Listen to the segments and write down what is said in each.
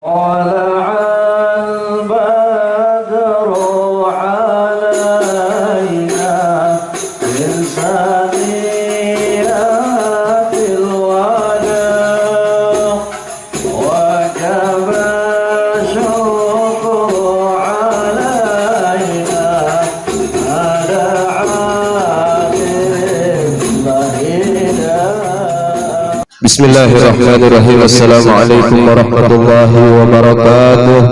طلع البدر علينا من ثنيات الوداع وجب الشكر علينا على عاقل المهيدا. بسم الله الرحمن الرحيم. السلام عليكم ورحمة الله وبركاته.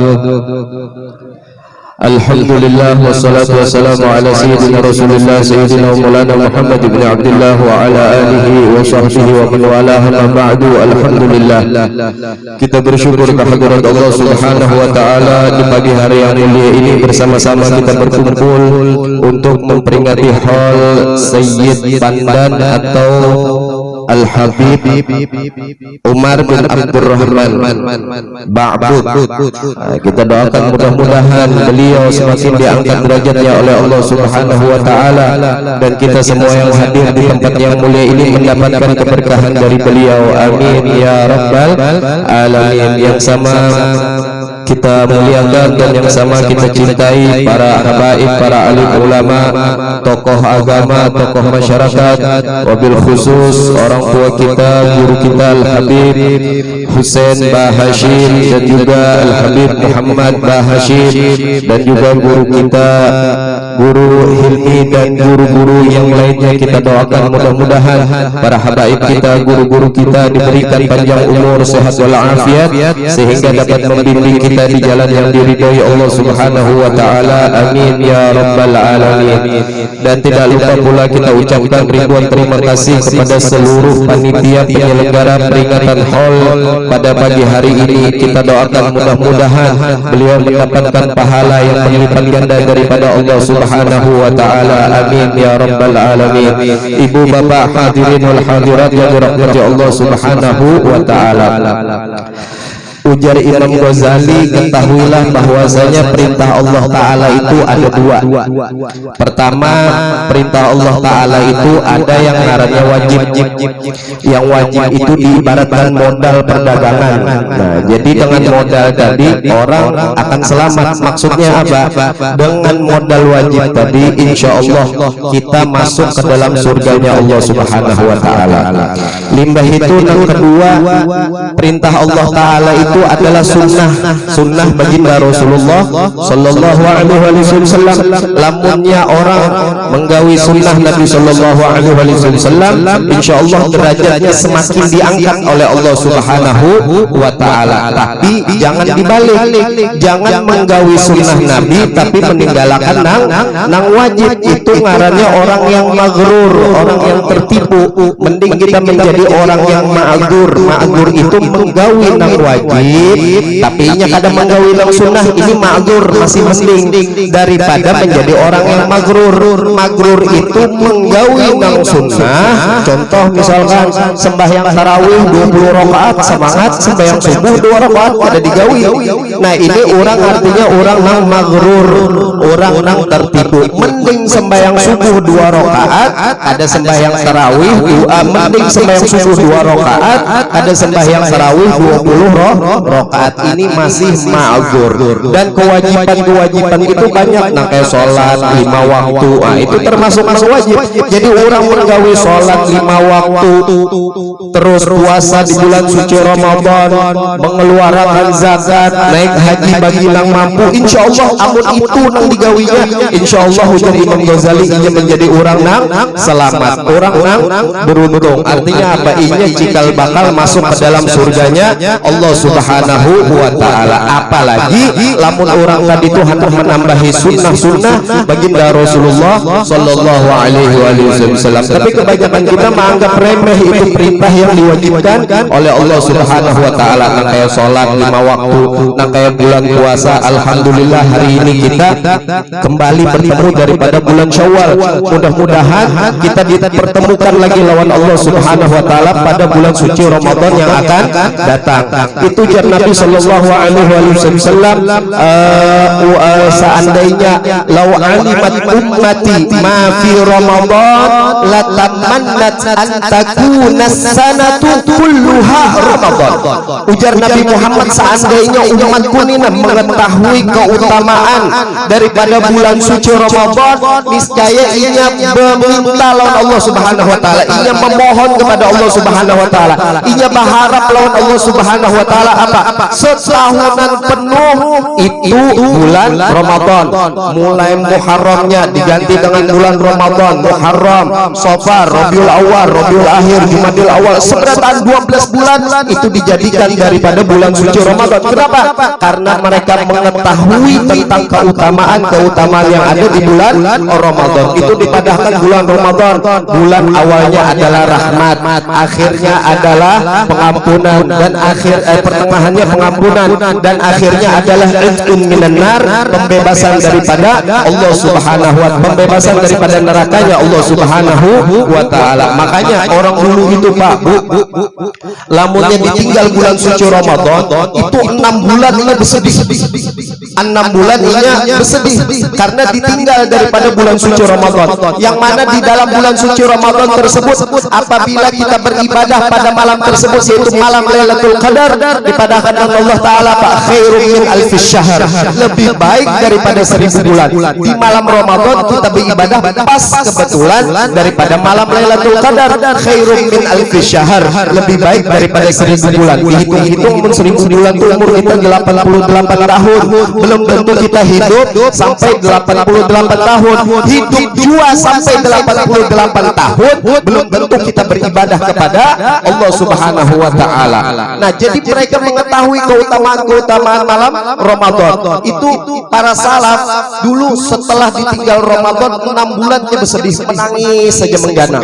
الحمد لله والصلاة والسلام على سيدنا رسول الله سيدنا ومولانا محمد بن عبد الله وعلى آله وصحبه ومن والاه. أما بعد, alhamdulillah, kita bersyukur kehadirat Allah Subhanahu wa taala di pagi hari yang mulia ini. Bersama-sama kita berkumpul untuk memperingati haul Sayyid Pandan atau Al-Habib Umar bin Abdurrahman Ba'bud. Kita doakan mudah-mudahan beliau semakin diangkat derajatnya oleh Allah Subhanahu wa taala, dan kita semua yang hadir di tempat yang mulia ini mendapatkan keberkahan dari beliau. Amin ya rabbal alamin. Yang sama kita muliakan dan yang sama kita cintai para habaib, para alim ulama, tokoh agama, tokoh masyarakat, wabil khusus orang tua kita, guru kita Al-Habib Husain Bah Hashim, dan juga Al-Habib Muhammad Bah Hashim, dan juga guru kita Guru Hilmi, dan guru-guru yang lainnya. Kita doakan mudah-mudahan para habaib kita, guru-guru kita diberikan panjang umur, sehat walafiat, sehingga dapat membimbing kita di jalan yang diridhoi Allah Subhanahu wa taala. Amin ya rabbal alamin. Dan tidak lupa pula kita ucapkan ribuan terima kasih kepada seluruh panitia penyelenggara peringatan haul pada pagi hari ini. Kita doakan mudah-mudahan beliau mendapatkan pahala yang berlipat ganda daripada Allah Subhanahu wa taala. Amin ya rabbal alamin. Ibu bapak hadirin wal hadirat yang dirahmati Allah Subhanahu wa taala, ujar Imam Ghazali, ketahuilah bahwasanya perintah Allah Ta'ala itu ada dua. Pertama, perintah Allah Ta'ala itu ada yang ngarannya wajib. Yang wajib itu diibaratkan modal perdagangan. Nah, jadi dengan modal tadi orang akan selamat. Maksudnya apa? Dengan modal wajib tadi insya Allah kita masuk ke dalam surganya Allah Subhanahu wa Ta'ala. Limbah itu yang kedua, perintah Allah Ta'ala itu adalah sunnah baginda Rasulullah sallallahu alaihi wasallam. Lamunnya orang menggawi sunnah Nabi sallallahu alaihi wasallam, insyaallah derajatnya semakin diangkat oleh Allah Subhanahu wa taala. Tapi jangan dibalik, jangan menggawi sunnah Nabi tapi meninggalkan nang wajib. Itu ngarannya orang yang maghrur, orang yang tertipu. Mending kita menjadi orang yang ma'adzur. Ma'adzur itu menggawi nang wajib tapi nya kadang menggawi nang sunnah, ini ma'dzur, masih mending daripada menjadi orang yang maghrur. Maghrur itu menggawi nang sunnah. Contoh misalkan sembahyang tarawih 20 rakaat semangat, sembahyang subuh 2 rakaat ada digawi. Nah ini orang artinya orang nang maghrur, orang nang tertipu. Mending sembahyang subuh 2 rakaat ada sembahyang tarawih, mending sembahyang subuh 2 rakaat ada sembahyang tarawih 20 rakaat. Ini masih ma'dzur. Dan kewajiban itu banyak. Nah kayak sholat 5 waktu, itu termasuk wajib. Jadi orang menggawi sholat 5 waktu, terus puasa di bulan suci Ramadan, mengeluarkan zakat, naik haji bagi nang mampu, insya Allah amun itu nang digawinya, insya Allah ujar Imam Ghazali ia menjadi orang nang selamat, orang nang beruntung. Artinya apa? Inya cikal bakal masuk ke dalam surganya Allah Subhanahu wa ta'ala. Apalagi lamun orang tadi itu hendak menambahi sunnah baginda Rasulullah sallallahu alaihi wasallam. Tapi kebanyakan kita menganggap remeh itu perintah yang diwajibkan oleh Allah Subhanahu wa ta'ala. Nah kayak sholat 5 waktu, nah kayak bulan puasa. Alhamdulillah hari ini kita kembali bertemu daripada bulan Syawal. Mudah-mudahan kita dipertemukan lagi lawan Allah Subhanahu wa taala pada bulan suci Ramadan yang akan datang. Itu jar Nabi sallallahu alaihi wasallam, seandainya law alimat ummati ma fi Ramadan latamannat an takuna sanatu kulluha Ramadan. Ujar Nabi Muhammad, seandainya umatku ini mengetahui keutamaan daripada bulan suci Ramadan, niscaya ia meminta lawan Allah Subhanahu wa taala, ia memohon kepada Allah Subhanahu wa taala, ia berharap lawan Allah Subhanahu wa taala apa? Setahunan penuh itu bulan Ramadan. Mulai Muharramnya diganti dengan bulan Ramadan, Muharram, Safar, Rabiul Awal, Rabiul Akhir, Jumadil Awal, sebenarnya 12 bulan itu dijadikan daripada bulan suci Ramadan. Kenapa? Karena mereka mengetahui tentang keutamaan yang ada di bulan Ramadan. Itu dipadahkan bulan Ramadan. Bulan awalnya adalah rahmat, akhirnya adalah pengampunan, dan pertengahannya pengampunan, dan akhirnya adalah rizqun minan nar, pembebasan daripada Allah Subhanahu wa taala, pembebasan daripada nerakanya Allah Subhanahu wa taala. Makanya orang dulu itu Pak Bu, lamunnya ditinggal bulan suci Ramadan itu 6 bulan ini bersedih. 6 bulan ini bersedih karena ditinggal daripada bulan suci Ramadan. Yang mana di dalam bulan suci Ramadan tersebut, apabila kita beribadah pada malam tersebut, yaitu malam Lailatul Qadar, dipadahkan Allah taala Pak, khairum min alfis syahr, lebih baik daripada 1000 bulan. Di malam Ramadan kita beribadah pas kebetulan daripada malam Lailatul Qadar, khairum min alfis syahr, lebih baik daripada 1000 bulan. Dihitung-hitung 1000 bulan itu umur kita 88 tahun. Belum tentu kita hidup sampai 88 tahun. Hidup jua sampai 88 tahun, belum tentu kita beribadah kepada Allah Subhanahu wa taala. Nah, jadi mereka mengetahui keutamaan malam Ramadan. Itu para salaf dulu setelah ditinggal Ramadan 6 bulannya bersedih, menangis saja menggana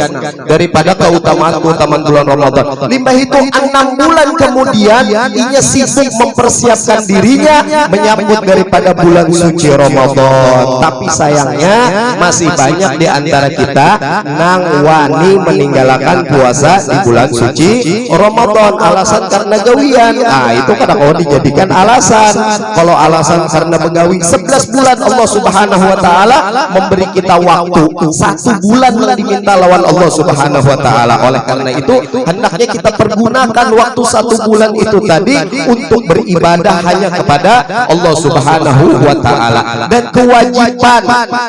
daripada keutamaan bulan Ramadan. Limbah itu 6 bulan kemudian ia sibuk mempersiapkan dirinya menyambut daripada bulan suci Ramadan. Tapi sayangnya masih banyak di antara kita nang wani meninggalkan puasa di bulan suci Ramadan, alasan karena gawian. Nah, itu kadang kalau dijadikan alasan. Kalau alasan karena begawi, 11 bulan Allah Subhanahu wa taala memberi kita waktu, 1 bulan yang diminta lawan Allah Subhanahu wa taala. Oleh karena itu hendaknya kita pergunakan waktu 1 bulan itu tadi untuk beribadah hanya kepada Allah Subhanahu wa taala. Dan kewajiban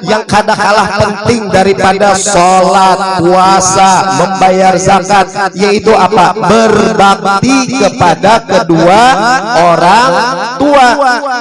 yang kadang-kala penting daripada sholat, puasa, membayar zakat, yaitu apa? Berbakti kepada kedua orang tua.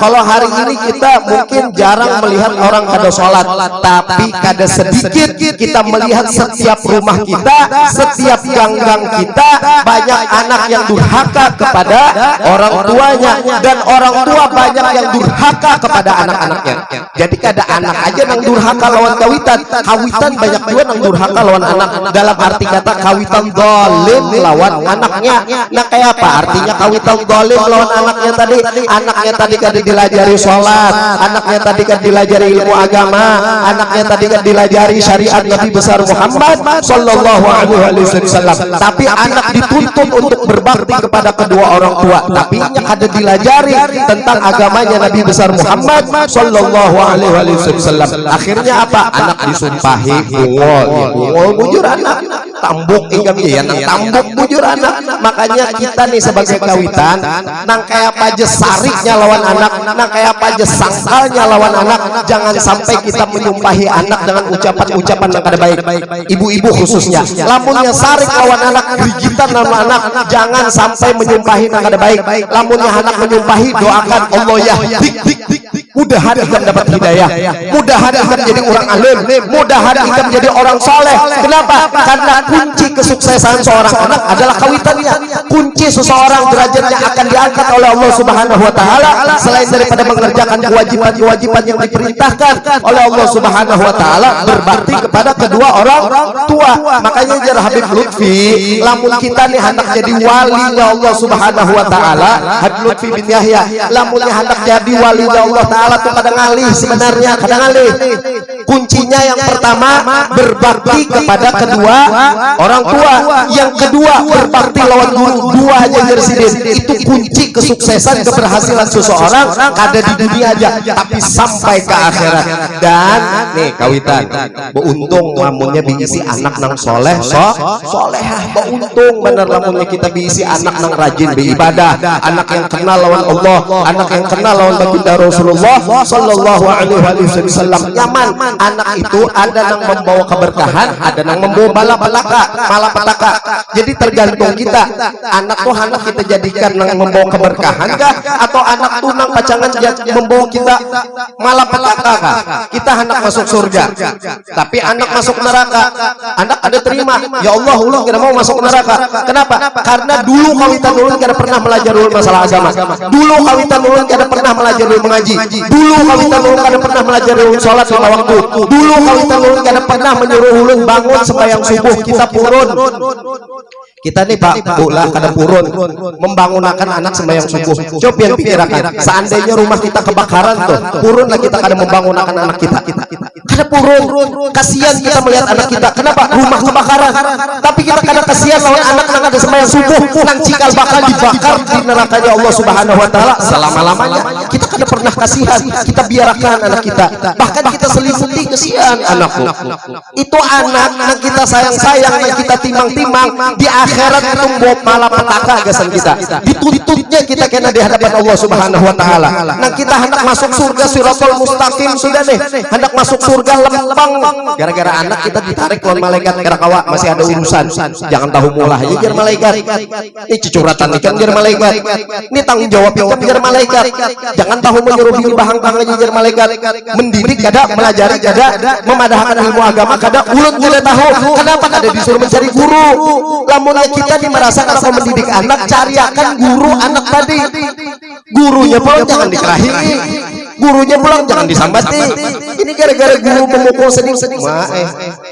Kalau hari ini kita mungkin jarang melihat orang kada sholat, tapi kada sedikit kita melihat setiap rumah kita, setiap gang-gang kita, banyak anak yang durhaka kepada orang tuanya, dan orang tua banyak yang durhaka kepada anak-anaknya. Jadi kada anak aja yang durhaka lawan kawitan, kawitan banyak juga yang durhaka lawan anak. Dalam arti kata kawitan dolim lawan anaknya. Nah, kayak apa artinya kawitan dolim lawan anaknya tadi? Anaknya tadi kada dilajari sholat, anaknya tadi kada dilajari ilmu agama, anaknya tadi kada dilajari syariat Nabi besar Muhammad sallallahu alaihi wasallam. Tapi anak dituntut untuk berbakti kepada kedua orang tua, tapi kada dilajari tentang agamanya Nabi besar Muhammad sallallahu alaihi wasallam. Akhirnya apa? Anak disumpahi bungol bujur anak, tambuk inggam ya, nang tambuk bujur anak. Makanya kita nih sebagai kawitan, nang kayak apa aja sariknya lawan anak, nang kayak apa aja sangkalnya lawan anak, jangan sampai kita menyumpahi anak dengan ucapan-ucapan yang kada baik. Ibu-ibu khususnya, lamunnya sarik lawan anak, gigitan lawan anak, jangan sampai menyumpahi yang kada baik. Lamunnya anak menyumpahi, doakan Allah ya dik Mudahan ikam dapat hidayah, mudahan ikam jadi orang alim, mudahan ikam jadi orang soleh. Kenapa? Karena kunci kesuksesan seorang anak adalah kawitannya. Kunci seseorang derajatnya akan diangkat oleh Allah Subhanahu wa taala selain daripada mengerjakan kewajiban-kewajiban yang diperintahkan oleh Allah Subhanahu wa taala, berbakti kepada kedua orang tua. Makanya jar Habib Lutfi, lamun kita nih hendak jadi walinya Allah Subhanahu wa taala, Habib Lutfi bin Yahya, lamunnya hendak jadi walinya Allah taala tuh kadang ngalih, sebenarnya kadang ngalih. Kuncinya yang pertama berbakti kepada kedua orang tua, yang kedua berbakti lawan guru. Dua aja jersidin itu kunci kesuksesan keberhasilan seseorang ada di dunia aja, tapi sampai ke akhirat. Dan nih kawitan, beuntung lamunnya diisi anak nang soleh solehah, beuntung bener lamunnya kita diisi anak nang rajin beribadah, anak yang kenal lawan Allah, anak yang kenal lawan baginda Rasulullah sallallahu alaihi wasallam. Nyaman anak itu ada nang membawa keberkahan, ada nang membawa malapetaka. Jadi tergantung kita, anak tuh anak kita jadikan nang membawa keberkahan kah, atau anak tuh nang pacangan membawa kita malapetaka kah? Kita anak masuk surga, tapi anak masuk neraka, anak ada terima, ya Allah ulun kita mau masuk neraka. Kenapa? Karena dulu kawitan ulun kada pernah belajar masalah agama, dulu kawitan ulun kada pernah belajar mengaji, dulu kawitan ulun kada pernah belajar sholat 5 waktu, dulu kawitan ulun kada pernah menyuruh ulun bangun sembahyang subuh. Kita purun, kita nih Pak bola kada purun membangunkan anak sembahyang subuh. Coba yang pikirkan, seandainya rumah kita kebakaran tuh, purun lah kita kada membangunkan anak kita. Kada purun, kasihan kita melihat anak kita. Kenapa? Rumah kebakaran. Tapi kita kada kasihan lawan anak yang ada sembahyang subuh, nang cikal bakal dibakar di nerakanya Allah Subhanahu wa taala selama-lamanya. Kita kada pernah kasihan, kita biarkan anak kita. Bahkan kita selimuti, kasihan anakku. Itu anak yang kita sayang-sayang, yang kita timang-timang, di akhirat itu mau malapetaka gasan kita. Dituntutnya kita kena di hadapan Allah Subhanahu wa taala. Nah kita hendak masuk surga Siratal Mustaqim sudah nih, hendak masuk surga lempang. Gara-gara anak kita ditarik lawan malaikat, gara kawa masih ada urusan. Jangan tahu mulah aja jar malaikat. Ini cucuratan ikan jar malaikat. Ini tanggung jawab ikan jar malaikat. Jangan tahu menyuruh bahang-bahang aja jar malaikat. Mendidik kada, melajari kada, memadahkan ilmu agama kada, ulut kada tahu. Kenapa kada disuruh mencari guru? Lamunnya kita dimerasakan kalau mendidik anak, cariakan guru anak tadi. Gurunya pulang jangan dikerahi, gurunya pulang jangan disambati. Ini gara-gara guru memukul sedih-sedih.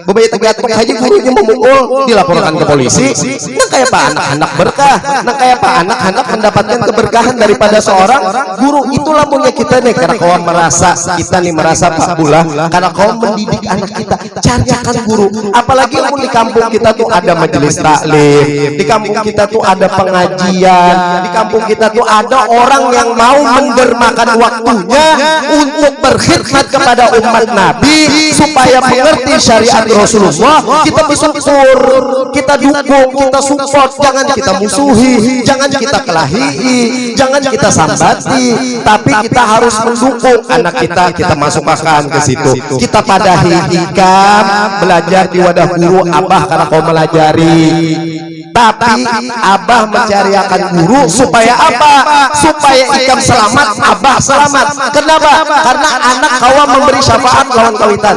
Beberapa tegak-tegak aja gurunya memukul, dilaporkan ke polisi. Nah kayak apa anak-anak berkah, nah kayak apa anak-anak mendapatkan keberkahan daripada seorang guru. Itulah punya kita nih, karena kawan merasa kita nih merasa Pak Bulah, karena kawan mendidik anak kita, cariakan guru. Apalagi di kampung kita tuh ada majelis taklim, di kampung kita tuh ada pengajian, di kampung kita tuh ada orang yang mau mendermakan waktunya untuk berkhidmat kepada umat Nabi supaya mengerti syariat Rasulullah. Kita bersyukur, kita dukung, kita support. Jangan kita musuhi, jangan kita kelahi, jangan kita sambati, tapi kita harus mendukung anak kita. Kita masukkan ke situ, kita padahi hikam belajar di wadah guru abah karena kau melajari. Tapi abah mencariakan guru supaya apa? Supaya ikam selamat, abah selamat. Kenapa? Karena anak kawan memberi syafaat lawan kawitan.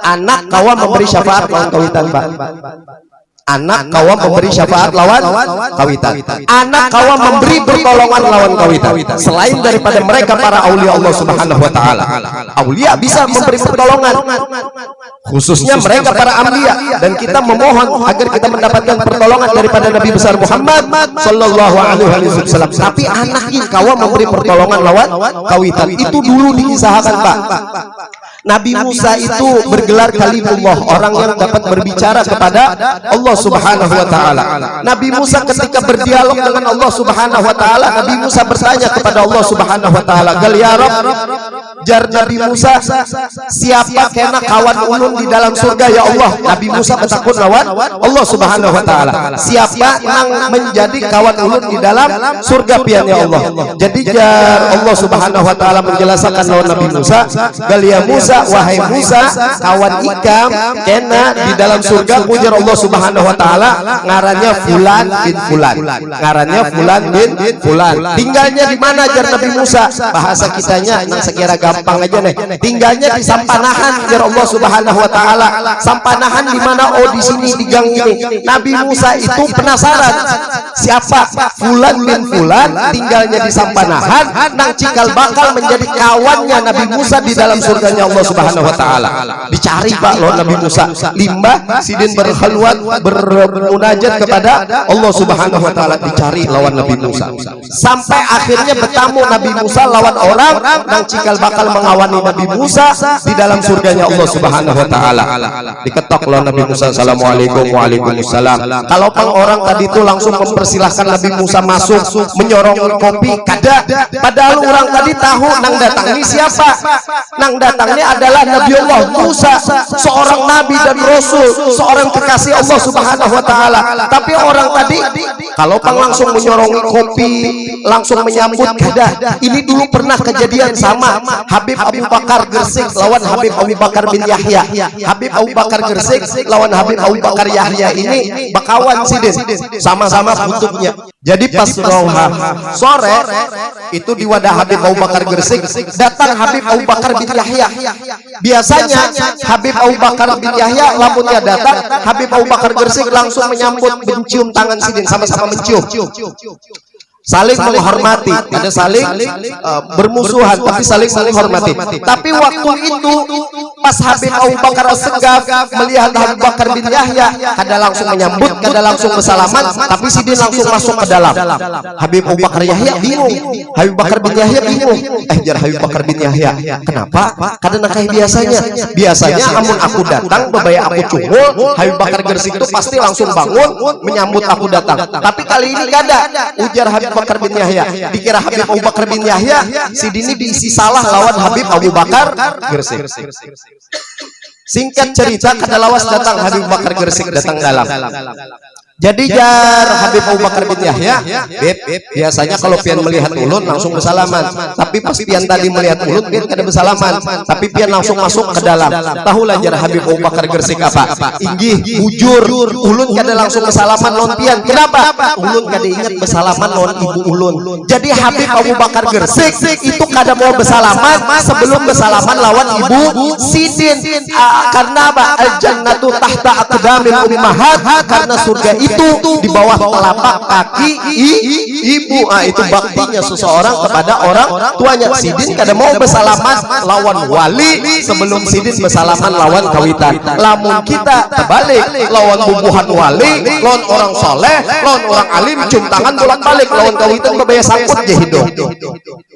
Anak kawan memberi syafaat lawan kawitan, Pak. Anak kawan memberi syafaat lawan kawitan. Anak kawan memberi pertolongan lawan kawitan. Selain daripada mereka para aulia Allah Subhanahu wa taala. Aulia bisa memberi pertolongan, khususnya mereka para ambiya, dan kita memohon agar kita mendapatkan pertolongan daripada Nabi besar Muhammad sallallahu alaihi wasallam. Tapi anak ini kawan memberi pertolongan lawan kawitan. Itu dulu dikisahkan, Pak. Nabi Musa itu bergelar kalimullah, orang yang dapat berbicara kepada Allah Subhanahu wa taala. Nabi Musa ketika berdialog dengan Allah Subhanahu wa taala, Nabi Musa bertanya kepada Allah Subhanahu wa taala, "Gal ya Rabb," jar Nabi Musa, "siapa kena kawan ulun ulun di dalam surga ya Allah. Nabi Musa bertakun lawan Allah Subhanahu wa taala. Siapa nang menjadi kawan ulun di dalam surga pian ya Allah. Jadi jar Allah Subhanahu wa taala menjelaskan lawan Nabi Musa, "Galia Musa, wahai Musa, kawan ikam kena di dalam surga ujar Allah Subhanahu wa taala ngarannya fulan bin fulan." Ngarannya fulan bin fulan. Tinggalnya di mana jar Nabi Musa? Bahasa kitanya yang sekira gampang aja nih. Tinggalnya di Sampanahan jar Allah Subhanahu wa taala. Sampanahan di mana? Oh di sini di gang ini. Nabi Musa itu penasaran siapa fulan bin fulan tinggalnya di Sampanahan nang cikal bakal menjadi kawannya Nabi Musa di dalam surganya Allah Subhanahu wa taala. Dicari Pak loh Nabi Musa. Limbah sidin berkhalwat bermunajat kepada Allah Subhanahu wa taala, dicari lawan Nabi Musa. Sampai akhirnya bertemu Nabi Musa lawan orang nang cikal bakal mengawani Nabi Musa di dalam surganya Allah Subhanahu wa taala. Diketok lawan Nabi Musa, "Assalamualaikum." "Waalaikumsalam." Kalau pang orang tadi itu langsung mempersilahkan Nabi Musa masuk menyorong kopi kada, padahal orang tadi tahu nang datang ini siapa. Nang datang ini adalah Nabi Allah Musa, seorang nabi dan rasul, seorang kekasih Allah Subhanahu wa taala. Tapi orang tadi kalau pang langsung menyorong kopi, langsung menyambut kada. Ini dulu pernah kejadian sama Habib Abu Bakar Gresik lawan Habib Abu Bakar bin Yahya. Habib Abu Bakar Gresik lawan Habib Abu Bakar Yahya ini bakawan sidin, sama-sama kutubnya. Jadi pas sore itu di wadah Habib Abu Bakar Gresik datang Habib Abu Bakar bin Yahya. Biasanya Habib Abu Bakar bin Yahya lamunnya datang, Habib Abu Bakar Gresik langsung menyambut, mencium tangan sidin, sama-sama mencium. Saling menghormati, ada saling bermusuhan tapi saling menghormati. Tapi waktu itu pas Habib Abu Bakar Segaf melihat Abu Bakar bin Yahya, kada langsung menyambut, kada langsung bersalaman, tapi sidin langsung masuk ke dalam. Habib Abu Bakar Yahya bingung, Habib Bakar bin Yahya bingung. Jar Habib Bakar bin Yahya, kenapa? Kada nakahi biasanya. Biasanya amun aku datang bebaya aku cungul, Habib Bakar Gresik itu pasti langsung bangun menyambut aku datang. Tapi kali ini kada. Ujar Habib Bakar bin Yahya, dikira Habib Abu Bakar bin Yahya sidini diisi salah lawan Habib Abu Bakar Gresik. Singkat cerita kada lawas datang Habib Bakar Gresik datang dalam. Jadi jar Habib Abu Bakar bin Yahya, biasanya kalau pian melihat ulun langsung bersalaman, tapi pas pian tadi melihat ulun pian kada bersalaman, tapi pian langsung masuk ke dalam. Tahulah jar Habib Abu Bakar Gresik apa? Inggih bujur, ulun kada langsung bersalaman lawan pian. Kenapa? Ulun kada ingat bersalaman lawan ibu ulun. Jadi Habib Abu Bakar Gresik itu kada mau bersalaman sebelum bersalaman lawan ibu sidin. Karena apa? Al-jannatu tahta aqdamil ummahat, karena surga itu di bawah telapak kaki ibu. Itu baktinya seseorang kepada orang tuanya. Sidin kada mau bersalaman lawan wali sebelum sidin bersalaman lawan kawitan. Lamun kita terbalik lawan bubuhan wali, lawan orang soleh, lawan orang alim, cium tangan bolak-balik, lawan kawitan bebaya sangkut je hidung.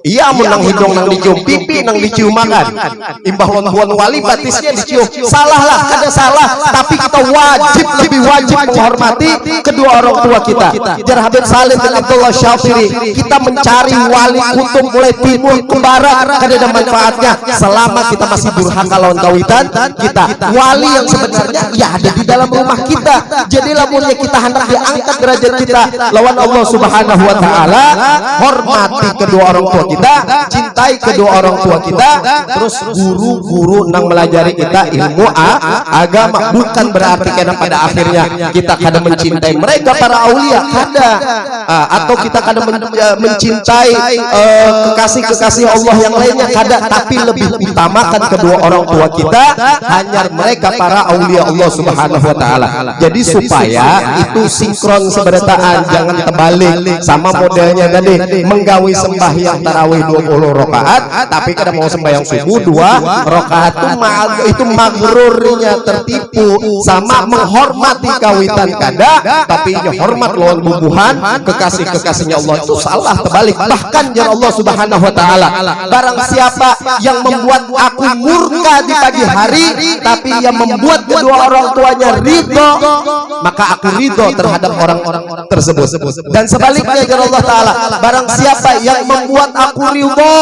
Iya amun nang hidung nang dicium pipi nang dicium makan. Imbah lawan wali batisnya dicium. Salah lah, kada salah, tapi kita wajib, lebih wajib menghormati kedua orang tua kita. Jar Habib Salim bin Abdullah Syafiri, kita mencari wali kutub mulai timur ke barat kada ada manfaatnya selama kita masih durhaka lawan kawitan kita. Wali yang sebenarnya ya ada di dalam rumah kita. Jadi lamunnya kita hendak diangkat derajat kita lawan Allah Subhanahu wa taala, hormati kedua orang tua kita, cintai kedua orang tua kita, terus guru-guru nang melajari kita ilmu agama. Bukan berarti karena pada akhirnya kita kada mencintai mereka para aulia, kada, atau kita kada mencintai kekasih-kekasih Allah yang lainnya, kada, tapi lebih utamakan kedua orang tua kita, hanya mereka para aulia Allah Subhanahu wa taala. Jadi supaya itu sinkron seberataan, jangan terbalik sama modelnya tadi menggawi sembahyang tarawih 20 rakaat tapi kada mau sembahyang subuh 2 rakaat. Itu magrurnya tertipu sama menghormati kawitan kada, tapi hormat lawan bubuhan kekasih-kekasihnya Allah, itu salah terbalik. Bahkan ya Allah Subhanahu wa taala, barang siapa yang membuat aku murka di pagi hari tapi yang membuat kedua orang tuanya ridho, maka aku ridho terhadap orang-orang tersebut. Dan sebaliknya ya Allah taala, barang siapa yang membuat aku ridho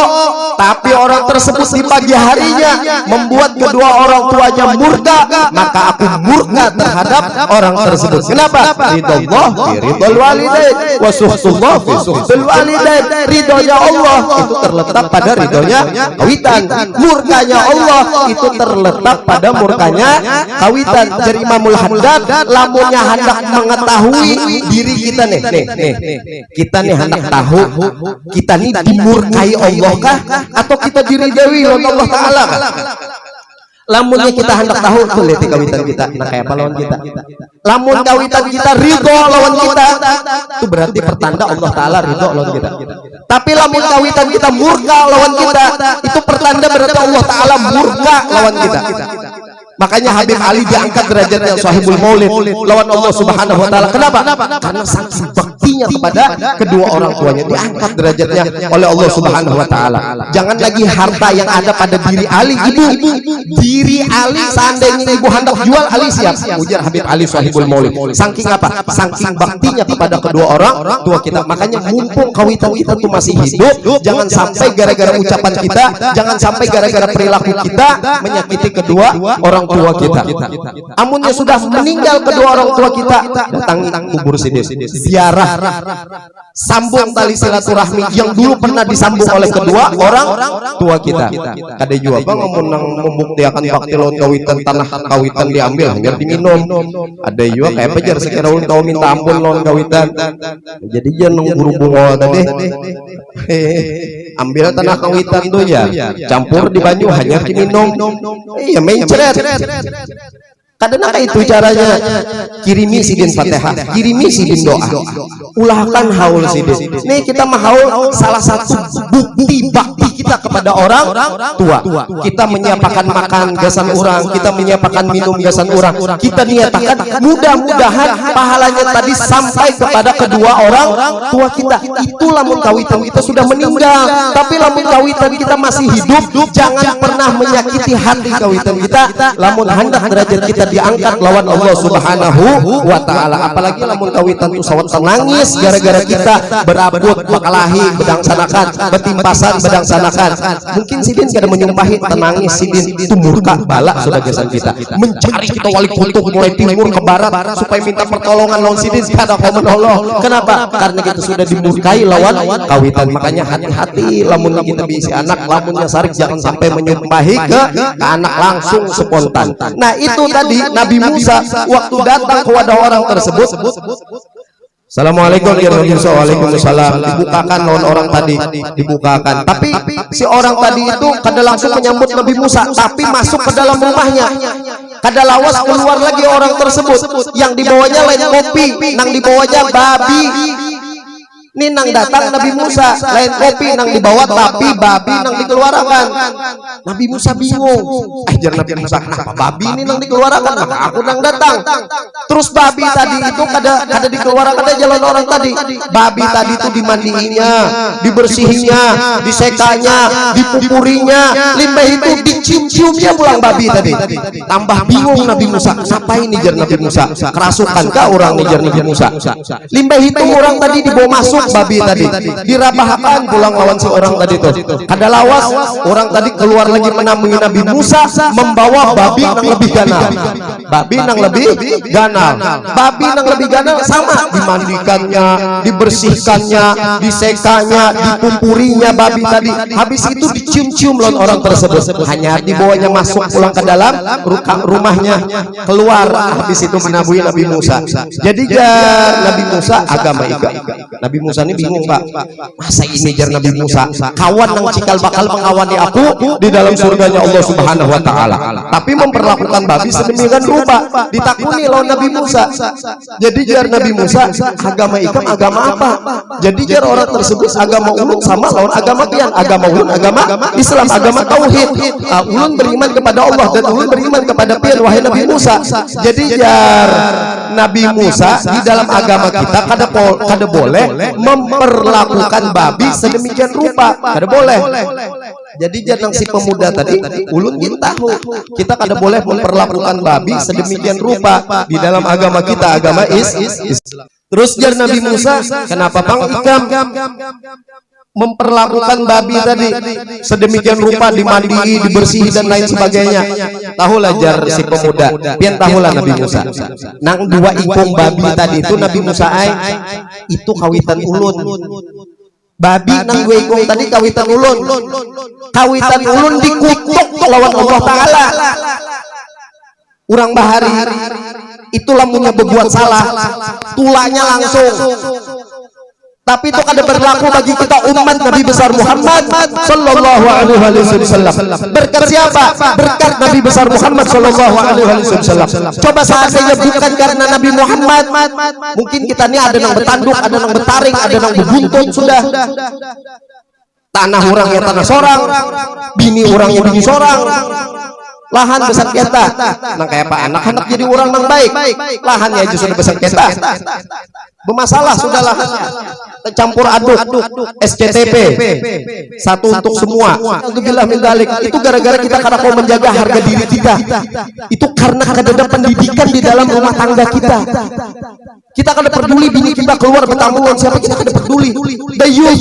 tapi orang tersebut di pagi harinya membuat kedua orang tuanya murka, maka aku murka terhadap orang tersebut. Kenapa? Ridallah fi ridal walidain wa suhtullah fi suhtul walidain. Ridhonya Allah itu terletak pada ridhonya kawitan, murkanya Allah itu terletak pada murkanya kawitan. Jadi Imamul Haddad lamunnya hendak mengetahui diri kita nih, kita nih hendak tahu kita nih dimurkai Allah kah atau kita diridhoi oleh Allah Taala. Lamunnya kita hendak tahu tuh lihat kawitan kita nah kayak apa lawan kita. Lamun kawitan kita ridho lawan kita, itu berarti pertanda Allah Taala ridho lawan kita. Tapi lamun kawitan kita murka lawan kita, itu pertanda berarti Allah Taala murka lawan kita. Makanya Habib Ali diangkat derajatnya Sahibul Maulid lawan Allah Subhanahu wa taala. Kenapa? Karena saking baktinya kepada kedua orang tuanya, diangkat derajatnya oleh Allah Subhanahu wa taala. Jangan lagi harta yang ada pada diri Ali, ibu. Diri Ali seandainya ibu hendak jual, Ali siap. Ujar Habib Ali Sahibul Maulid. Saking apa? Saking baktinya kepada kedua orang tua kita. Makanya mumpung kawitan kita tuh masih hidup, jangan sampai gara-gara ucapan kita, jangan sampai gara-gara perilaku kita menyakiti kedua orang tua kita. Amunnya sudah meninggal kedua orang tua kita, datangi kubur sidin, ziarah, sambung tali silaturahmi yang dulu pernah disambung oleh kedua orang tua kita. Kada juga bang membuktikan bakti lawan kawitan, tanah kawitan diambil biar diminum. Ada juga kayak pejar sekira ulun tahu minta ampun lawan kawitan. Jadi jangan berhubung tadi. Ambil tanah kawitan tuh ya, campur di banyu hanya diminum. Iya mencret. Kadang itu caranya, kirimi sidin Fatihah, kirimi sidin doa, ulahkan haul sidin. Nih kita mahaul salah satu bukti bakti kita kepada orang tua. Kita menyiapkan makan gasan orang, kita menyiapkan minum gasan orang. Kita niatakan mudah-mudahan pahalanya tadi sampai kepada kedua orang tua kita. Itu lamun kawitan kita sudah meninggal, tapi lamun kawitan kita masih hidup, jangan pernah menyakiti hati kawitan kita. Lamun hendak derajat kita diangkat lawan Allah Subhanahu wa taala. Apalagi lamun kawitan itu sawat nangis gara-gara kita berabut bakalahi bedang sanakan, betimpasan bedang sanakan. Mungkin sidin kada menyumpahi tenangis sidin itu murka bala sudah gesan kita. Mencari kita wali kutub mulai timur ke barat supaya minta pertolongan lawan sidin kada mau menolong. Kenapa? Karena kita sudah dimurkai lawan kawitan. Makanya hati-hati lamun kita bisi anak, lamunnya sarik jangan sampai menyumpahi ke anak langsung spontan. Nah itu tadi Nabi Musa waktu datang kepada orang tersebut, Assalamualaikum warahmatullahi wabarakatuh. Waalaikumsalam. Dibukakan lawan orang tadi, dibukakan. Tapi si orang tadi itu kada langsung menyambut Nabi Musa, tapi masuk ke dalam rumahnya. Kada lawas keluar lagi orang tersebut. Yang dibawanya lain kopi, nang dibawanya babi. Ini nang datang Nabi Musa lain kopi nang dibawa, tapi babi nang dikeluarkan. Nabi Musa bingung. Jar Nabi Musa, kenapa babi ini nang dikeluarkan? Maka aku nang datang. Terus babi tadi itu kada dikeluarkan aja jalan orang tadi. Babi tadi itu dimandiinnya, dibersihinnya, disekanya, dipupurinya, limbah itu dicium-ciumnya pulang babi tadi. Tambah bingung Nabi Musa, siapa ini jar Nabi Musa? Kerasukan kah orang nih jar Nabi Musa? Limbah itu orang tadi dibawa masuk babi tadi, dirabahkan pulang lawan si orang tadi tuh. Kada lawas orang tadi keluar lagi menemui Nabi Musa membawa babi nang lebih ganal. Babi nang lebih ganal. Babi nang lebih ganal sama dimandikannya, dibersihkannya, disekanya, dipupurinya babi tadi. Habis itu dicium-cium lawan orang tersebut. Hanya dibawanya masuk pulang ke dalam rumahnya, keluar. Habis itu menabui Nabi Musa. Jadi Nabi Musa agama iga. Nabi Musa ini bingung, Pak. Masa ini jar Nabi Musa kawan yang cikal bakal mengawani aku di dalam surganya Allah Subhanahu wa taala, tapi memperlakukan babi sedemikian rupa. Ditakuni lawan Nabi Musa. Jadi jar Nabi Musa, agama ikam agama apa? Jadi jar orang tersebut agama ulun sama lawan agama pian. Agama ulun agama Islam, agama tauhid. Ulun beriman kepada Allah dan ulun beriman kepada pian wahai Nabi Musa. Jadi jar Nabi Musa di dalam agama kita kada boleh memperlakukan babi sedemikian rupa, kada boleh. Jadi jangan si pemuda tadi ulun ingin tahu kita kada boleh memperlakukan babi sedemikian rupa di dalam agama kita, agama Islam. Terus jar Nabi Musa, kenapa bang ikam? memperlakukan babi tadi sedemikian rupa, dimandi, dibersihi dan lain sebagainya. Tahulah jar si pemuda, pian tahulah Nabi Musa. Nang dua ikung babi tadi itu Nabi Musa itu kawitan ulun. Babi nang dua ikung tadi kawitan ulun. Kawitan ulun dikutuk lawan Allah Ta'ala. Urang bahari itulah punya berbuat salah, tulanya langsung. Tapi itu kada berlaku bagi kita umat Nabi besar Muhammad sallallahu alaihi wasallam. Berkat siapa? Berkat Nabi besar Muhammad sallallahu alaihi wasallam. Coba seandainya bukan karena Nabi Muhammad, mungkin kita ini ada yang bertanduk, ada yang bertaring, ada yang berbuntut sudah. Tanah orangnya tanah sorang, bini orangnya bini sorang. Lahan besar kita, nang kayak apa anak-anak jadi orang yang baik, lahannya aja sudah besar kita, bermasalah sudah lahannya, campur aduk, SCTP, satu untuk semua. Alhamdulillah min dzalik. Itu gara-gara kita karena mau menjaga harga diri kita, itu karena ada pendidikan di dalam rumah tangga kita. Kita kada peduli bini kita keluar bertanggungan siapa, kita kada peduli. Dayus,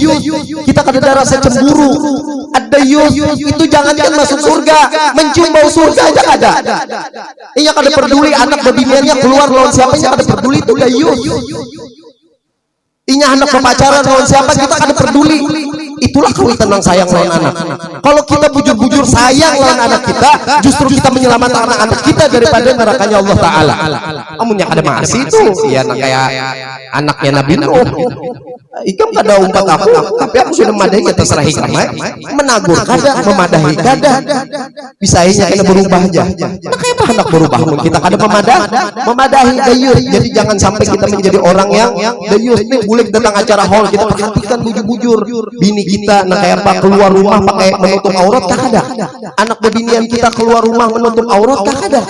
kita kada ada rasa cemburu. Ad-dayus itu jangankan masuk surga, mencium bau surga aja kada. Iya kada peduli anak bebiniannya keluar lawan siapa, kita kada peduli, itu dayus. Inya anak berpacaran lawan siapa, kita kada peduli. Itulah kawitan yang sayang lawan anak. Kalau kita bujur-bujur sayang lawan anak kita, justru kita menyelamatkan anak kita daripada nerakanya Allah Ta'ala. Amunnya kada masih itu, iya kayak anaknya Nabi Nuh. Ikam kada umpat aku, tapi aku sudah memadahi kita serah hikmah, menagur kada, memadahi kada, bisanya kena berubah aja. Nah kayak apa anak berubah? Kita kada memadahi dayus. Jadi jangan sampai kita menjadi orang yang dayus. Ini boleh datang acara hall, kita perhatikan bujur-bujur bini kita, nah kayak apa keluar rumah pakai menutup aurat, kah ada? Anak bebinian kita keluar rumah menutup aurat, kah ada?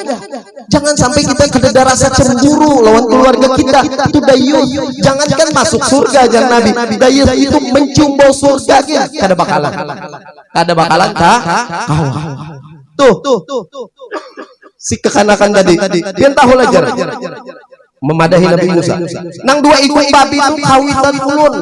Jangan sampai kita ada rasa cemburu lawan keluarga kita, itu dayus. Jangankan masuk surga aja Nabi, dayus itu mencium bau surga, kada bakalan kah? Tuh si kekanakan tadi, dia tahu ajar memadahi Nabi Musa. Nang dua ikut babi itu kawitan ulun.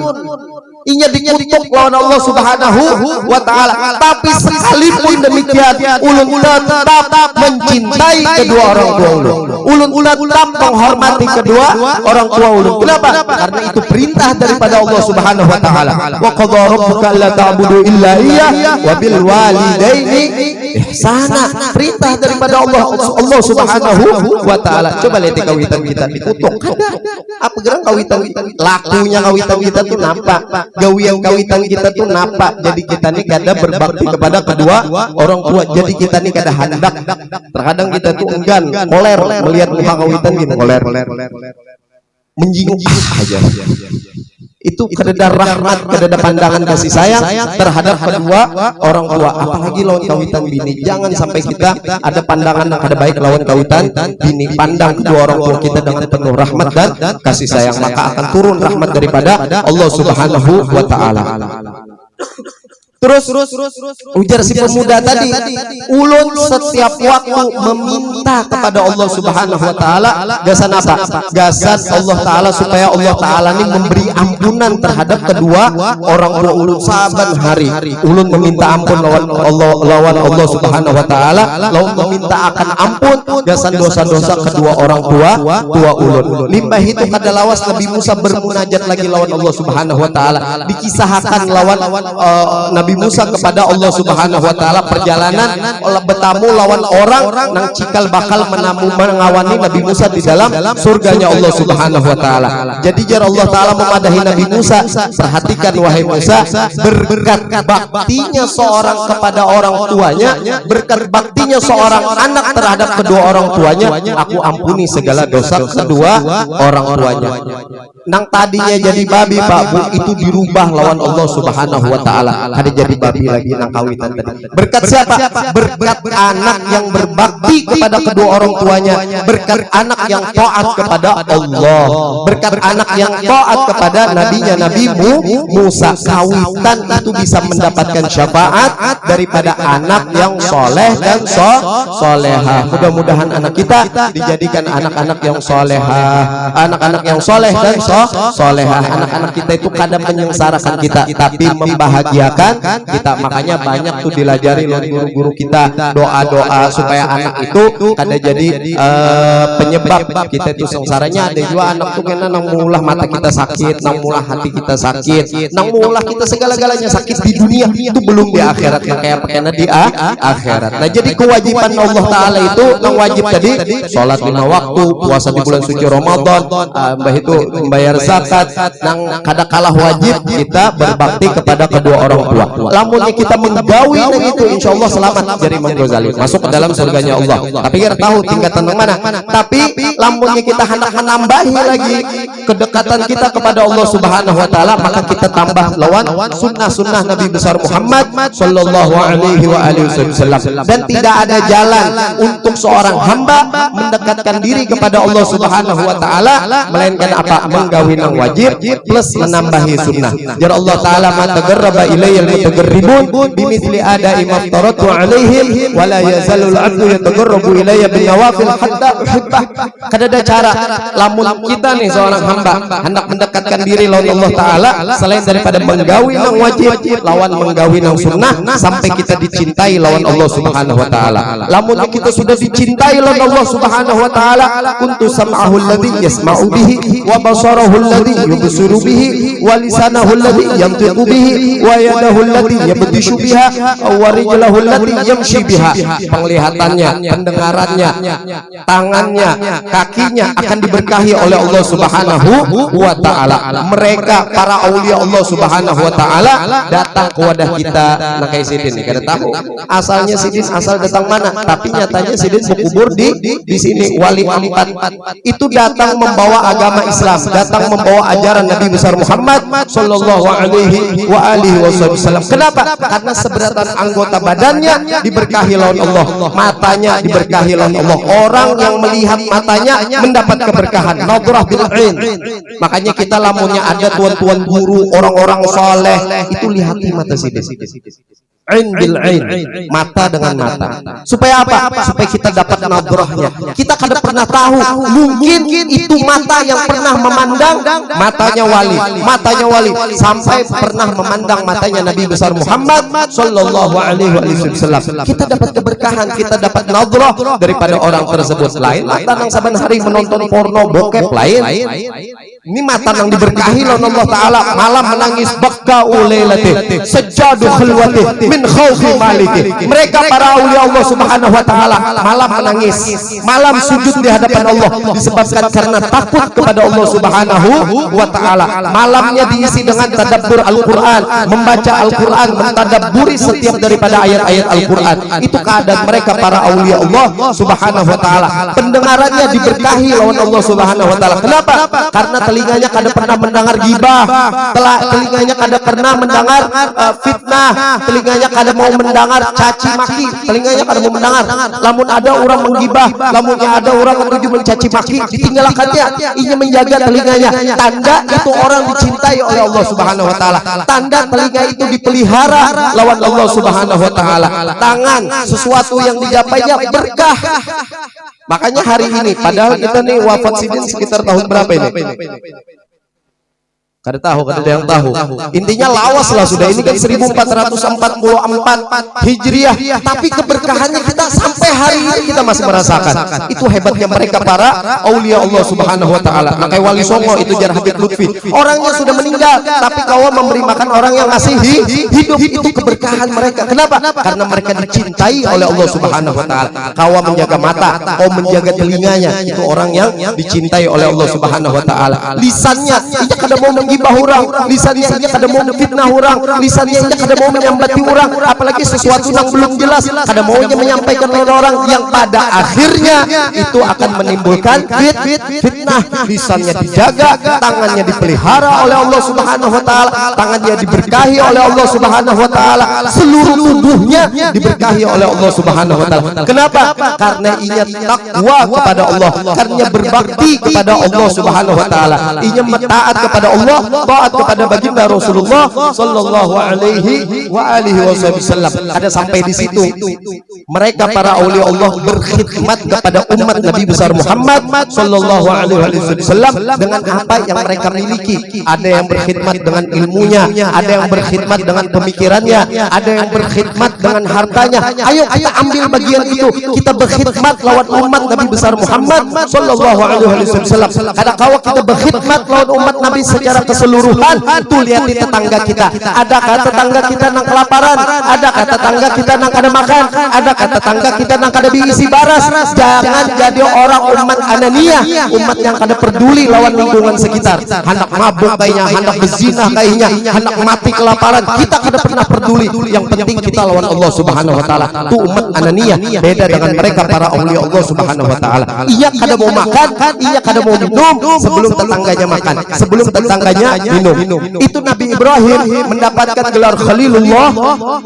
Inya dikutuk lawan Allah Subhanahu wa Ta'ala. Tapi sekalipun demikian, ulun tetap mencintai kedua orang tua ulun. Ulun tetap menghormati kedua orang tua ulun. Kenapa? Karena itu perintah daripada Allah Subhanahu wa Ta'ala. Wa qadha rabbuka alla ta'budu illa iyyah wa bil walidaini ihsana. Perintah daripada Allah Subhanahu wa Ta'ala. Coba lihat kawitan kita dikutuk. Apa gerang kawitan kita? Lakunya kawitan kita tuh nampak. Gawian kawitan kita tuh nampak. Jadi kita nih kada berbakti kepada kedua orang tua. Jadi kita nih kada hendak. Terkadang kita tuh enggan, koler melihat muka kawitan gitu, koler menjinguk aja. Itu kedada rahmat, kedada pandangan kasih sayang terhadap kedua orang tua. Apalagi lawan kawitan bini, jangan sampai kita ada pandangan yang kada baik lawan kawitan bini. Pandang kedua orang tua kita dengan penuh rahmat dan kasih sayang, maka akan turun rahmat daripada Allah Subhanahu wa Ta'ala. Terus ujar si pemuda tadi, ulun setiap waktu meminta kepada Allah Subhanahu wa Ta'ala gasan apa? Gasan Allah Ta'ala supaya Allah Ta'ala ini memberi ampunan terhadap kedua orang tua ulun. Saban hari ulun meminta ampun lawan Allah Subhanahu wa Ta'ala, lawan meminta akan ampun gasan dosa-dosa kedua orang tua ulun. Limbah itu kada lawas Nabi Musa bermunajat lagi lawan Allah Subhanahu wa Ta'ala. Dikisahkan lawan Nabi Musa kepada Allah Subhanahu wa Ta'ala perjalanan bertamu lawan orang nang cikal bakal mengawani Nabi Musa di dalam surganya Allah Subhanahu wa Ta'ala. Jadi jar Allah Ta'ala memadahi Nabi Musa, perhatikan wahai Musa, berkat baktinya seorang kepada orang tuanya, berkat baktinya seorang anak terhadap kedua orang tuanya, aku ampuni segala dosa kedua orang tuanya. Nang tadinya jadi babi Pak Bu, itu dirubah lawan Allah Subhanahu wa Ta'ala. Ada jadi babi lagi nang kawitan tadi. Berkat siapa? Berkat anak yang berbakti kepada kedua orang tuanya, berkat anak yang taat kepada Allah, berkat anak yang taat kepada nabinya Nabi Musa. Kawitan itu bisa mendapatkan syafaat daripada anak yang soleh dan solehah. Mudah-mudahan anak kita dijadikan anak-anak yang solehah, anak-anak yang soleh dan solehah. Anak-anak kita itu kadang menyengsarakan kita, tapi membahagiakan kita. Makanya banyak tuh dilajari oleh guru-guru kita doa-doa supaya anak itu kada jadi penyebab kita itu sengsaranya. Ada juga anak tuh kena nang mulah mata kita sakit, nang mulah hati kita sakit, nang mulah kita segala-galanya sakit di dunia, itu belum di akhirat. Kayak kena di akhirat. Nah, jadi kewajiban Allah Ta'ala itu nang wajib tadi sholat 5 waktu, puasa di bulan suci Ramadan, mbah itu membayar zakat. Nang kada kalah wajib kita berbakti kepada kedua orang tua. Lamunnya kita menggawi nang itu, insya Allah selamat dari Imam Ghazali, masuk ke dalam surganya Allah. Tapi kita tahu tingkatan yang mana. Tapi lamunnya kita hendak menambahi lagi kedekatan kita kepada Allah Subhanahu Wa Taala, maka kita tambah lawan sunnah-sunnah Nabi besar Muhammad Sallallahu Alaihi Wasallam. Dan tidak ada jalan untuk seorang hamba mendekatkan diri kepada Allah Subhanahu Wa Taala melainkan apa? Menggawi nang wajib plus menambahi sunnah. Jar Allah Taala ma tagarraba ilayya al-mutagarribun bimithli ada'i ma aftaratu alaihim wa la yazalul 'abdu yatagarrabu ilayya bin nawafil hatta uhibbah. Kada ada cara lamun kita nih seorang hamba hendak mendekatkan diri lawan Allah Taala selain daripada menggawi nang wajib lawan menggawi nang sunnah sampai kita dicintai lawan Allah Subhanahu Wa Taala. Lamun kita sudah dicintai lawan Allah Subhanahu Wa Taala, kuntu sam'ahu alladhi yasma'u bihi wa basarahu alladhi yubsiru bihi wa lisanahu alladhi yantiqu bihi wa yadahu allati yabtishu biha wa rijlahu allati yamshi biha. Penglihatannya, pendengarannya, tangannya, kakinya akan diberkahi oleh Allah Subhanahu wa Ta'ala. Mereka para aulia Allah Subhanahu wa Ta'ala datang ke wadah kita. Nah, kayak Sidin nih, kada tahu asalnya Sidin asal datang mana, tapi nyatanya Sidin berkubur di sini. Wali empat itu datang membawa agama Islam, datang membawa ajaran Nabi besar Muhammad Sallallahu Alaihi Wasallam. Kenapa? Karena seberatan anggota badannya diberkahi lawan Allah, matanya diberkahi lawan Allah. Orang yang melihat matanya mendapat keberkahan. Nadrah bil ain. Makanya kita lamunnya ada tuan-tuan guru, orang-orang soleh, itu lihati mata Sidin. Ain bil ain, mata dengan mata. Supaya apa? Supaya kita dapat nadrahnya. Kita kada pernah tahu, mungkin itu mata yang pernah memandang matanya wali sampai pernah memandang matanya Nabi besar Muhammad Sallallahu Alaihi Wasallam. Kita dapat keberkahan, kita dapat nadrah daripada orang tersebut. Lain mata yang saban hari menonton porno bokep, lain. Ini mata yang diberkahi oleh Allah Ta'ala, malam menangis baka ulailati sajadu khulwati min khawfi maliki. Mereka para aulia Allah Subhanahu Wa Ta'ala malam menangis, malam sujud di hadapan Allah disebabkan karena takut kepada Allah Subhanahu Wa Ta'ala. Malamnya diisi dengan tadabbur Al-Quran, membaca Al-Quran, mentadabburi setiap daripada ayat-ayat Al-Quran. Itu keadaan mereka para aulia Allah Subhanahu Wa Ta'ala. Pendengarannya diberkahi lawan Allah Subhanahu Wa Ta'ala. Kenapa? Karena telinganya kada pernah mendengar gibah, telinganya kada pernah mendengar fitnah, telinganya kada mau mendengar caci maki, telinganya kada mau mendengar. Lamun ada orang menggibah, lamunnya ada orang menuju mencaci maki, ditinggalkannya. Ia menjaga telinganya. Tanda itu orang dicintai oleh Allah Subhanahu Wa Ta'ala. Tanda telinga itu dipelihara lawan Allah Subhanahu Wa Ta'ala. Tangan, sesuatu yang digapainya berkah. Makanya hari ini, padahal kita nih wafat Sidin sekitar tahun berapa ini? Kada tahu, kada ada yang tahu. Intinya lawas lah sudah. Ini kan 1444 Hijriah, tapi keberkahannya kita sampai hari ini kita masih merasakan. Itu hebatnya mereka para aulia Allah Subhanahu Wa Ta'ala. Makanya Wali Songo itu Jar Habib Lutfi, orangnya sudah meninggal, tapi kau memberi makan orang yang masih hidup. Itu keberkahan mereka. Kenapa? Karena mereka dicintai oleh Allah Subhanahu Wa Ta'ala. Kau menjaga mata, kau menjaga telinganya, itu orang yang dicintai oleh Allah Subhanahu Wa Ta'ala. Lisannya, ia kada mau menggibah orang, lisannya nya kada mau fitnah orang, lisannya nya kada mau menyambati orang, apalagi sesuatu yang belum jelas kada maunya menyampaikan kepada orang, yang pada akhirnya itu akan menimbulkan fitnah. Lisannya dijaga, tangannya dipelihara oleh Allah Subhanahu wa taala, tangannya diberkahi oleh Allah Subhanahu wa taala, seluruh tubuhnya diberkahi oleh Allah Subhanahu wa taala. Kenapa? Karena ia takwa kepada Allah, karena berbakti kepada Allah Subhanahu wa taala, ia taat kepada Allah, taat kepada baginda Rasulullah sallallahu alaihi wa alihi wasallam. Ada sampai di situ mereka para aulia Allah berkhidmat kepada umat Nabi besar Muhammad sallallahu alaihi wasallam dengan apa yang mereka miliki. Ada yang berkhidmat dengan ilmunya, ada yang berkhidmat dengan pemikirannya, ada yang berkhidmat dengan hartanya. Ayo kita ambil bagian itu, kita berkhidmat lawan umat Nabi besar Muhammad sallallahu alaihi wasallam. Ada kawa kita berkhidmat lawan umat Nabi secara keseluruhan. Tuh lihat di tetangga kita, adakah tetangga kita nang kelaparan, adakah tetangga kita nang kada makan, adakah tetangga kita nang kada diisi baras. Jangan jadi orang umat anania, umat yang kada peduli lawan lingkungan sekitar. Hendak mabuk kayaknya, hendak berzina kayaknya, hendak mati kelaparan, kita kada pernah peduli. Yang penting kita lawan Allah Subhanahu wa taala. Itu umat anania, beda dengan mereka para aulia Allah Subhanahu wa taala. Ia kada mau makan, ia kada mau minum sebelum tetangganya makan, sebelum tetangganya minum. Itu Nabi Ibrahim mendapatkan gelar Khalilullah.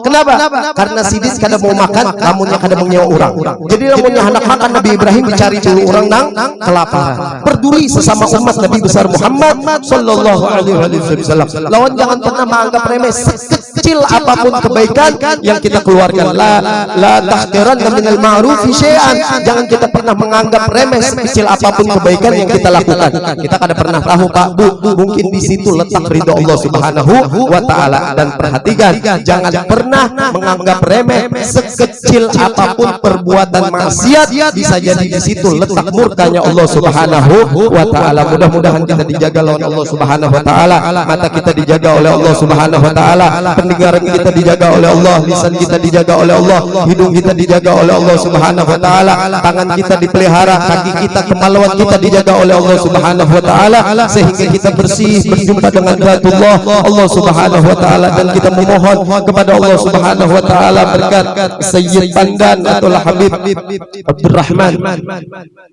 Kenapa? Karena sidis kada mau makan, lamunnya kada mau nyewa orang. Jadi lamunnya hendak makan, Nabi Ibrahim dicari dulu orang nang kelaparan. Peduli sesama umat Nabi besar Muhammad sallallahu alaihi wasallam. Lawan jangan pernah menganggap remeh sekecil apapun kebaikan yang kita keluarkan. La tahqiranna minal ma'rufi syai'an. Jangan kita pernah menganggap remeh sekecil apapun kebaikan yang kita lakukan. Kita kada pernah tahu Pak Bu, mungkin di situ letak ridho Allah Subhanahu wa taala. Dan perhatikan, jangan pernah menganggap remeh sekecil apapun perbuatan maksiat, bisa jadi di situ letak murkanya Allah Subhanahu wa taala. Mudah-mudahan kita dijaga oleh Allah Subhanahu wa taala, mata kita dijaga oleh Allah Subhanahu wa taala, pendengaran kita dijaga oleh Allah, lisan kita dijaga oleh Allah, hidung kita dijaga oleh Allah Subhanahu wa taala, tangan kita dipelihara, kaki kita, kemaluan kita dijaga oleh Allah Subhanahu wa taala, sehingga kita bersih berjumpa dengan zatullah Allah Subhanahu wa taala. Dan kita memohon kepada Allah Subhanahu wa taala berkat Sayyid Pandan atau Habib Abdurrahman,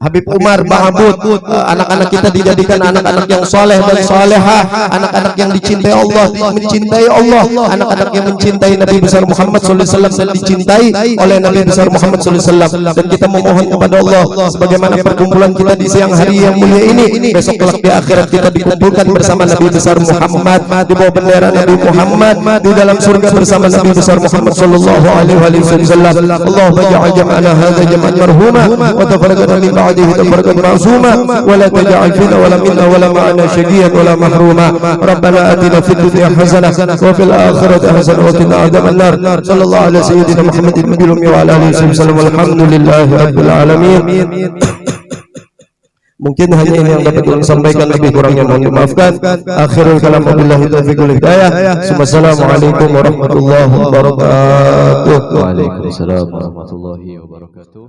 Habib Umar Mahabud, anak-anak kita dijadikan anak-anak yang soleh dan solehah, anak-anak yang dicintai Allah, mencintai Allah, anak-anak yang mencintai Nabi besar Muhammad sallallahu alaihi wasallam dan dicintai oleh Nabi besar Muhammad sallallahu alaihi wasallam. Dan kita memohon kepada Allah, sebagaimana perkumpulan kita di siang hari yang mulia ini, besok kelak di akhirat kita dikumpulkan bersama Nabi besar Muhammad di bawah bendera Nabi Muhammad di dalam surga bersama Nabi besar Muhammad sallallahu alaihi wasallam. Allahumma ja'al jam'ana hadza jam'an marhuma wa tafarraqna min ba'dihi tafarraqan ma'suma wa la taj'al fina wa la minna wa la ma'ana shaqiyan wa la mahruma. Rabbana atina fid dunya hasanah wa fil akhirati hasanah wa qina adzaban nar. Sallallahu alaihi sayyidina Muhammadin nabiyil ummi wa ala alihi wasallam. Alhamdulillahi rabbil alamin. Mungkin hanya ini yang dapat saya sampaikan, lebih kurangnya mohon dimaafkan. Akhirul kalam, wabillahi taufiq wal hidayah. Wassalamualaikum warahmatullahi wabarakatuh. Waalaikumsalam warahmatullahi wabarakatuh.